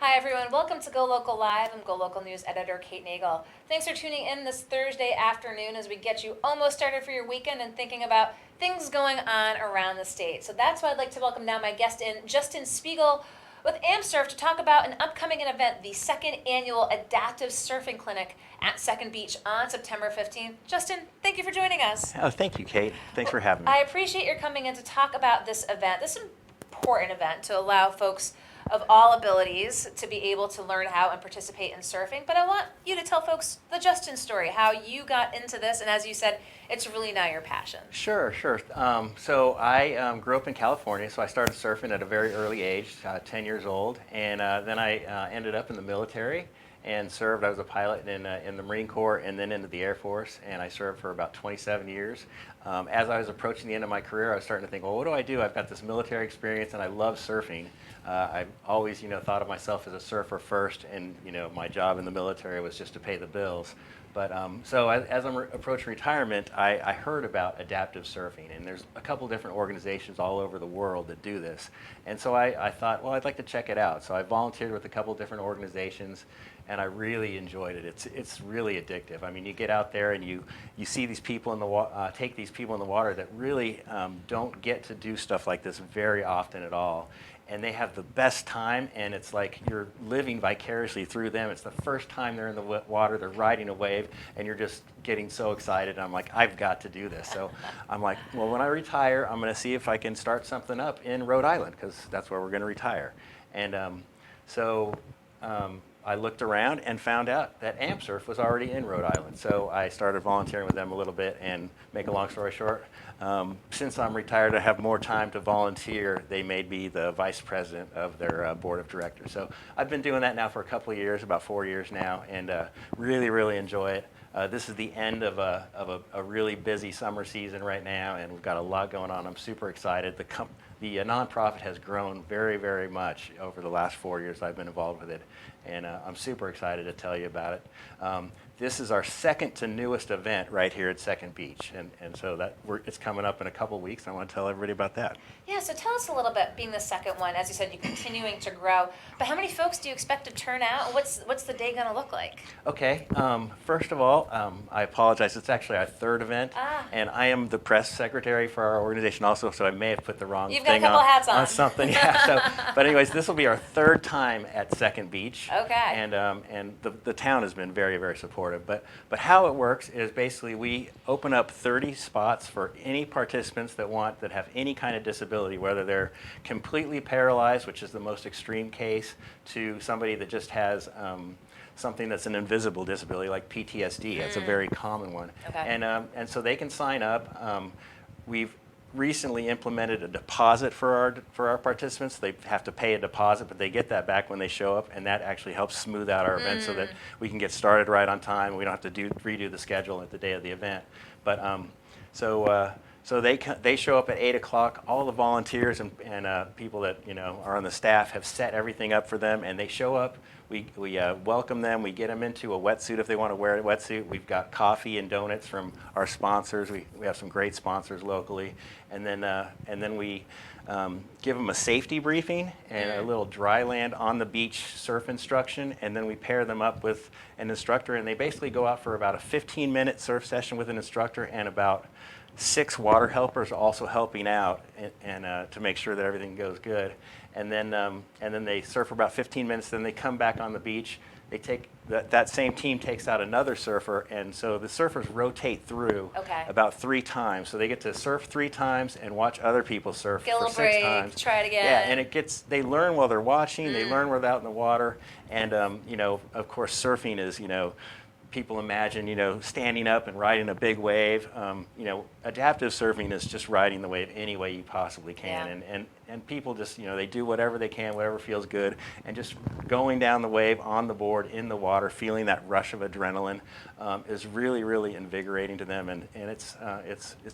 Hi everyone, welcome to GoLocal Live. I'm GoLocal News Editor Kate Nagel. Thanks for tuning in this Thursday afternoon as we get you almost started for your weekend and thinking about things going on around the state. So that's why I'd like to welcome now my guest in, Justin Speegle with AmpSurf to talk about an upcoming event, the second annual Adaptive Surfing Clinic at Second Beach on September 15th. Justin, thank you for joining us. Oh, thank you, Kate. Thanks for having me. I appreciate your coming in to talk about this event. This important event to allow folks of all abilities to be able to learn how and participate in surfing. But I want you to tell folks the Justin story, how you got into this, and as you said, it's really now your passion. Sure. So I grew up in California, so I started surfing at a very early age, 10 years old, and then I ended up in the military and served. I was a pilot in the Marine Corps and then into the Air Force, and I served for about 27 years. As I was approaching the end of my career, I was starting to think, well, what do I do? I've got this military experience, and I love surfing. I've always, thought of myself as a surfer first, and my job in the military was just to pay the bills. But so as I'm approaching retirement, I heard about adaptive surfing, and there's a couple different organizations all over the world that do this. And so I thought, well, I'd like to check it out. So I volunteered with a couple different organizations, and I really enjoyed it. It's really addictive. I mean, you get out there and you see these people in the take these people in the water that really don't get to do stuff like this very often at all. And they have the best time, and it's like you're living vicariously through them. It's the first time they're in the water, they're riding a wave, and you're just getting so excited. And I'm like, I've got to do this. So I'm like, well, when I retire, I'm going to see if I can start something up in Rhode Island, because that's where we're going to retire. And I looked around and found out that AmpSurf was already in Rhode Island. So I started volunteering with them a little bit, and make a long story short, since I'm retired, I have more time to volunteer. They made me the vice president of their board of directors. So I've been doing that now for a couple of years, about 4 years now, and really, really enjoy it. This is the end of a really busy summer season right now, and we've got a lot going on. I'm super excited. The nonprofit has grown very, very much over the last 4 years I've been involved with it, and I'm super excited to tell you about it. This is our second to newest event right here at Second Beach, and so it's coming up in a couple of weeks. I want to tell everybody about that. Yeah, so tell us a little bit, being the second one, as you said, you're continuing to grow, but how many folks do you expect to turn out? What's the day going to look like? Okay, first of all, I apologize. It's actually our third event, and I am the press secretary for our organization also, so I may have put the wrong You've thing got a couple hats on. something. Yeah. But anyways, this will be our third time at Second Beach. Okay. And the town has been very, very supportive. But how it works is basically we open up 30 spots for any participants that have any kind of disability, whether they're completely paralyzed, which is the most extreme case, to somebody that just has something that's an invisible disability like PTSD. It's a very common one. Okay. And so they can sign up. We've recently implemented a deposit for our participants. They have to pay a deposit, but they get that back when they show up, and that actually helps smooth out our event so that we can get started right on time. We don't have to redo the schedule at the day of the event. But so they show up at 8 o'clock. All the volunteers and people that are on the staff have set everything up for them, and they show up. We welcome them. We get them into a wetsuit if they want to wear a wetsuit. We've got coffee and donuts from our sponsors. We have some great sponsors locally, and then we give them a safety briefing and a little dry land on the beach surf instruction, and then we pair them up with an instructor, and they basically go out for about a 15-minute surf session with an instructor and about 6 water helpers also helping out and to make sure that everything goes good. And then they surf for about 15 minutes. Then they come back on the beach. They take that same team takes out another surfer, and so the surfers rotate through about 3 times. So they get to surf 3 times and watch other people surf Get a for little 6 break, times. try it again. Yeah, and they learn while they're watching. They learn while they're out in the water, and of course, surfing is people imagine, standing up and riding a big wave. Adaptive surfing is just riding the wave any way you possibly can. Yeah. And people just, they do whatever they can, whatever feels good, and just going down the wave on the board, in the water, feeling that rush of adrenaline is really, really invigorating to them, and it's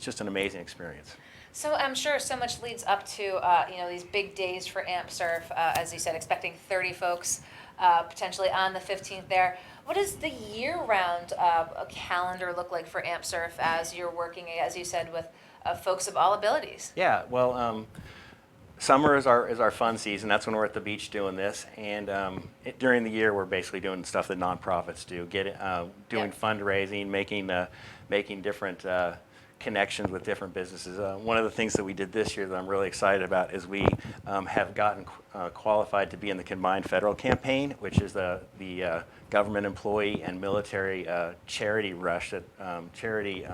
just an amazing experience. So I'm sure so much leads up to these big days for AmpSurf, as you said, expecting 30 folks potentially on the 15th there. What does the year-round calendar look like for AmpSurf, as you're working, as you said, with folks of all abilities? Yeah, well, Summer is our fun season. That's when we're at the beach doing this, and during the year we're basically doing stuff that nonprofits do, doing Yep. fundraising, making different connections with different businesses. One of the things that we did this year that I'm really excited about is we have gotten qualified to be in the combined federal campaign, which is the government employee and military charity rush, charity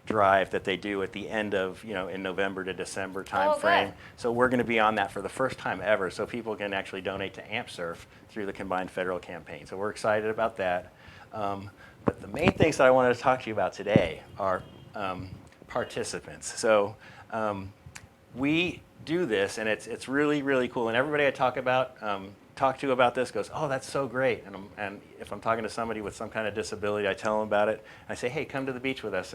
drive that they do at the end of, in November to December time frame. good. So we're going to be on that for the first time ever, so people can actually donate to AmpSurf through the combined federal campaign. So we're excited about that. But the main things that I wanted to talk to you about today are participants. So we do this, and it's really, really cool. And everybody I talk to about this goes, oh, that's so great. And if I'm talking to somebody with some kind of disability, I tell them about it. I say, hey, come to the beach with us.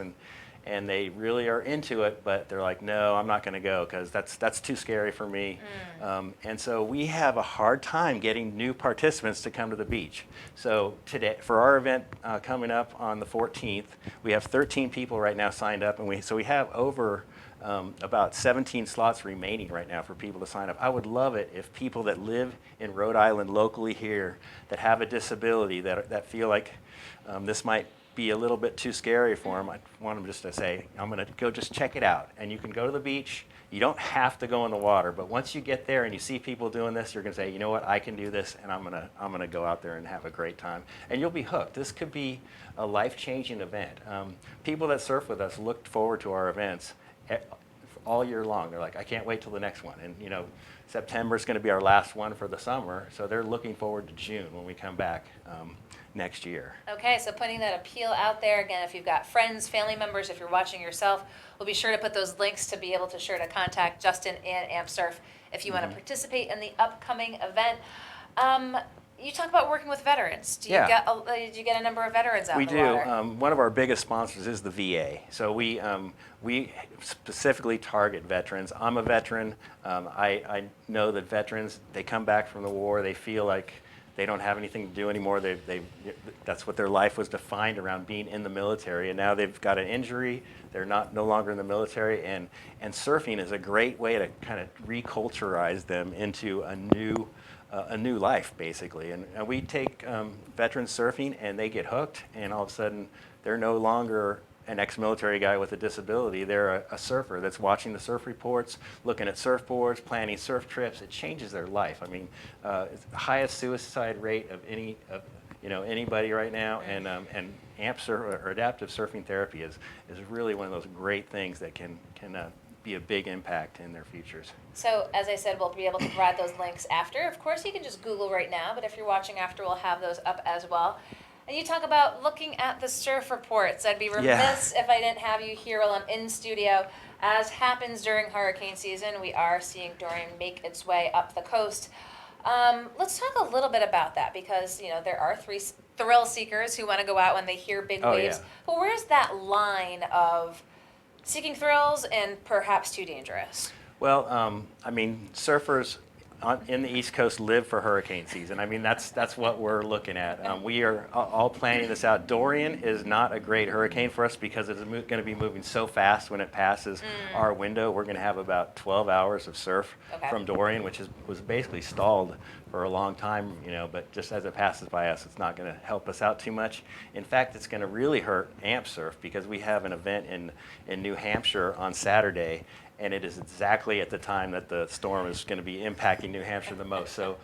And they really are into it, but they're like, no, I'm not going to go because that's too scary for me. And so we have a hard time getting new participants to come to the beach. So today, for our event coming up on the 14th, we have 13 people right now signed up, and we have over about 17 slots remaining right now for people to sign up. I would love it if people that live in Rhode Island locally here that have a disability that feel like this might be a little bit too scary for them, I want them just to say, I'm going to go just check it out. And you can go to the beach. You don't have to go in the water, but once you get there and you see people doing this, you're going to say, you know what, I can do this, and I'm going to go out there and have a great time. And you'll be hooked. This could be a life-changing event. People that surf with us look forward to our events all year long. They're like, I can't wait till the next one. And September is going to be our last one for the summer, so they're looking forward to June when we come back next year. Okay, so putting that appeal out there again, if you've got friends, family members, if you're watching yourself, we'll be sure to put those links to be able to contact Justin and AmpSurf if you want to participate in the upcoming event. You talk about working with veterans. Do you get a number of veterans out We in the do. water? One of our biggest sponsors is the VA. So we specifically target veterans. I'm a veteran. I know that veterans, they come back from the war, they feel like they don't have anything to do anymore. That's what their life was defined around, being in the military, and now they've got an injury. They're no longer in the military, and surfing is a great way to kind of reculturize them into a new life, basically. And we take veterans surfing, and they get hooked, and all of a sudden they're no longer an ex-military guy with a disability. They're a surfer that's watching the surf reports, looking at surfboards, planning surf trips. It changes their life. I mean, it's the highest suicide rate of anybody right now, and AmpSurf, or adaptive surfing therapy, is really one of those great things that can be a big impact in their futures. So, as I said, we'll be able to provide those links after. Of course, you can just Google right now, but if you're watching after, we'll have those up as well. And you talk about looking at the surf reports. I'd be remiss if I didn't have you here while I'm in studio. As happens during hurricane season, we are seeing Dorian make its way up the coast. Let's talk a little bit about that, because there are thrill seekers who want to go out when they hear big waves. Yeah. But where's that line of seeking thrills and perhaps too dangerous? Well, surfers in the East Coast live for hurricane season. I mean, that's what we're looking at. We are all planning this out. Dorian is not a great hurricane for us because it's going to be moving so fast when it passes our window. We're going to have about 12 hours of surf from Dorian, which was basically stalled for a long time, but just as it passes by us, it's not going to help us out too much. In fact, it's going to really hurt AmpSurf because we have an event in New Hampshire on Saturday, and it is exactly at the time that the storm is going to be impacting New Hampshire the most. So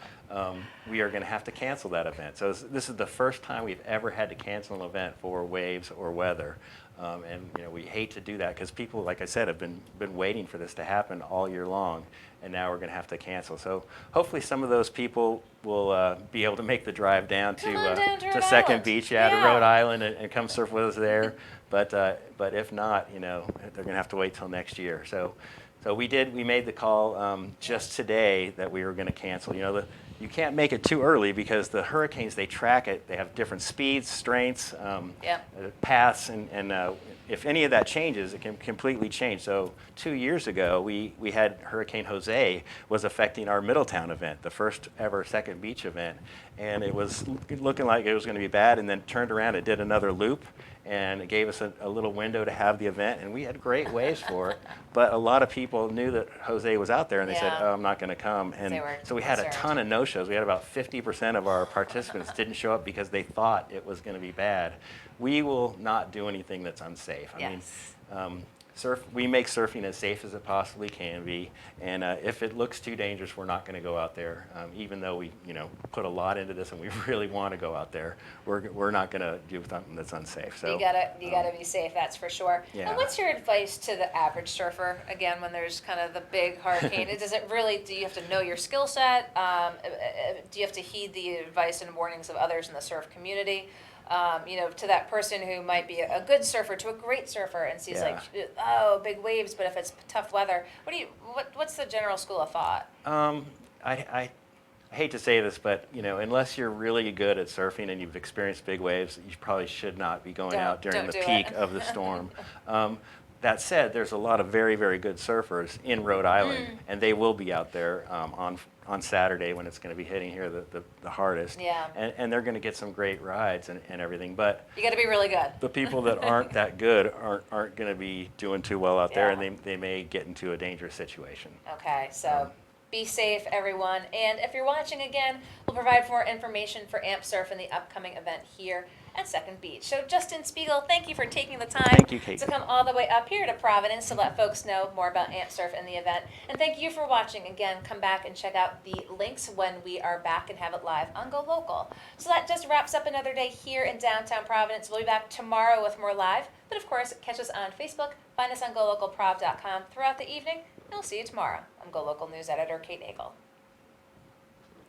we are going to have to cancel that event. So this is the first time we've ever had to cancel an event for waves or weather. And we hate to do that because people, like I said, have been waiting for this to happen all year long, and now we're going to have to cancel. So hopefully some of those people will be able to make the drive down to Second Beach, to Rhode Island, and come surf with us there. But if not, they're going to have to wait till next year. So we made the call just today that we were going to cancel. You can't make it too early because the hurricanes, they track it. They have different speeds, strengths, paths, and if any of that changes, it can completely change. So 2 years ago, we had Hurricane Jose was affecting our Middletown event, the first ever Second Beach event, and it was looking like it was going to be bad, and then turned around, it did another loop, and it gave us a little window to have the event, and we had great waves for it. But a lot of people knew that Jose was out there, and they said, Yeah. "Oh, I'm not going to come." They And were so we had a concerned. ton of no-shows. We had about 50% of our participants didn't show up because they thought it was going to be bad. We will not do anything that's unsafe. I mean, Yes. we make surfing as safe as it possibly can be, and if it looks too dangerous, we're not going to go out there. Even though we, put a lot into this and we really want to go out there, we're not going to do something that's unsafe. So You gotta be safe, that's for sure. Yeah. And what's your advice to the average surfer, again, when there's kind of the big hurricane? Do you have to know your skill set? Do you have to heed the advice and warnings of others in the surf community? To that person who might be a good surfer to a great surfer and sees Yeah. big waves, but if it's tough weather, what's the general school of thought? I hate to say this, but unless you're really good at surfing and you've experienced big waves, you probably should not be going out during the don't do peak it. of the storm. That said, there's a lot of very, very good surfers in Rhode Island, and they will be out there on Saturday when it's going to be hitting here the hardest. Yeah. And they're going to get some great rides and everything. But You got to be really good. the people that aren't that good aren't going to be doing too well out there, Yeah. and they may get into a dangerous situation. Okay, so be safe, everyone. And if you're watching again, we'll provide more information for AmpSurf in the upcoming event here at Second Beach. So Justin Speegle, thank you for taking the time Thank you, Kate. to come all the way up here to Providence to let folks know more about AmpSurf and the event. And thank you for watching. Again, come back and check out the links when we are back and have it live on GoLocal. So that just wraps up another day here in downtown Providence. We'll be back tomorrow with more live. But of course, catch us on Facebook, find us on GoLocalProv.com throughout the evening, and we'll see you tomorrow. I'm GoLocal News Editor Kate Nagel.